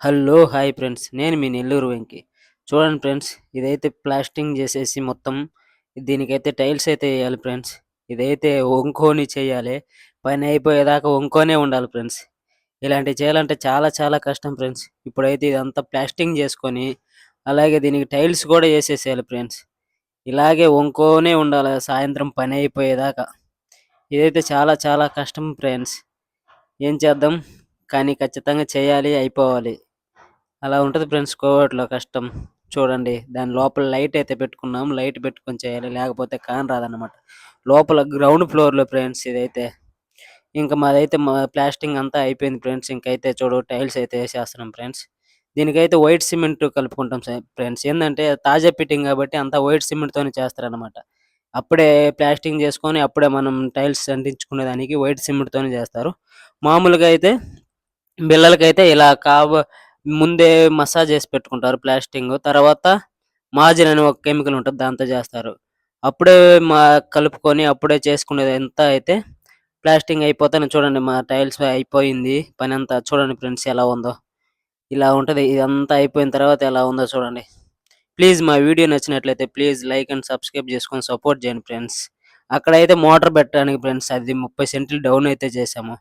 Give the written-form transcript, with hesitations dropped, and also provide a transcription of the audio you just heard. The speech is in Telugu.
హలో! Hi friends. నేను మీ నెల్లూరు వెంకి. చూడండి ఫ్రెండ్స్, ఇదైతే ప్లాస్టింగ్ చేసేసి మొత్తం దీనికైతే టైల్స్ అయితే ఎయాలి ఫ్రెండ్స్. ఇదైతే వంకొని చేయాలి. పని అయిపోయేదాకా వంకొనే ఉండాలి ఫ్రెండ్స్. ఇలాంటివి చేయాలంటే చాలా చాలా కష్టం ఫ్రెండ్స్. ఇప్పుడైతే ఇదంతా ప్లాస్టింగ్ చేసుకొని, అలాగే దీనికి టైల్స్ కూడా ఏసేసేయాలి ఫ్రెండ్స్. ఇలాగే వంకోనే ఉండాలి సాయంత్రం పని అయిపోయేదాకా. ఇదైతే చాలా చాలా కష్టం ఫ్రెండ్స్. ఏం చేద్దాం? కానీ ఖచ్చితంగా చేయాలి, అయిపోవాలి. అలా ఉంటది ఫ్రెండ్స్ కోవిడ్‌లో కష్టం. చూడండి దాని లోపల లైట్ అయితే పెట్టుకున్నాం. లైట్ పెట్టుకొని చేయాలి. లేకపోతే కానరాదనమాట. లోపల గ్రౌండ్ ఫ్లోర్‌లో ఫ్రెండ్స్ ఇదైతే. ఇంక మాదైతే ప్లాస్టింగ్ అంతా అయిపోయింది ఫ్రెండ్స్. ఇంకైతే చూడు టైల్స్ అయితే ఏసేస్తున్నాం ఫ్రెండ్స్. దీనికైతే వైట్ సిమెంట్ కలుపుకుంటాం ఫ్రెండ్స్. ఏందంటే తాజా ఫిట్టింగ్ కాబట్టి అంతా వైట్ సిమెంట్‌తోనే చేస్తారనమాట. అప్పుడే ప్లాస్టింగ్ చేసుకొని అప్పుడే మనం టైల్స్ అంటించుకునే దానికి వైట్ సిమెంట్‌తోనే చేస్తారు. మామూలుగా అయితే బిల్లలకైతే ఇలా ముందే మసాజ్ చేసి పెట్టుకుంటారు ప్లాస్టింగు. తర్వాత మాజిన్ అని ఒక కెమికల్ ఉంటది. దాంతో చేస్తారు. అప్పుడే కలుపుకొని అప్పుడే చేసుకునేదంతా అయితే ప్లాస్టింగ్ అయిపోతేనే చూడండి మా టైల్స్ అయిపోయింది పనంతా. చూడండి ఫ్రెండ్స్ ఎలా ఉందో. ఇలా ఉంటది. ఇదంతా అయిపోయిన తర్వాత ఎలా ఉందో చూడండి. ప్లీజ్ మా వీడియో నచ్చినట్లయితే ప్లీజ్ లైక్ అండ్ సబ్స్క్రైబ్ చేసుకొని సపోర్ట్ చేయండి ఫ్రెండ్స్. అక్కడైతే మోటార్ పెట్టడానికి ఫ్రెండ్స్ అది 30 సెంట్లు డౌన్ అయితే చేశాము.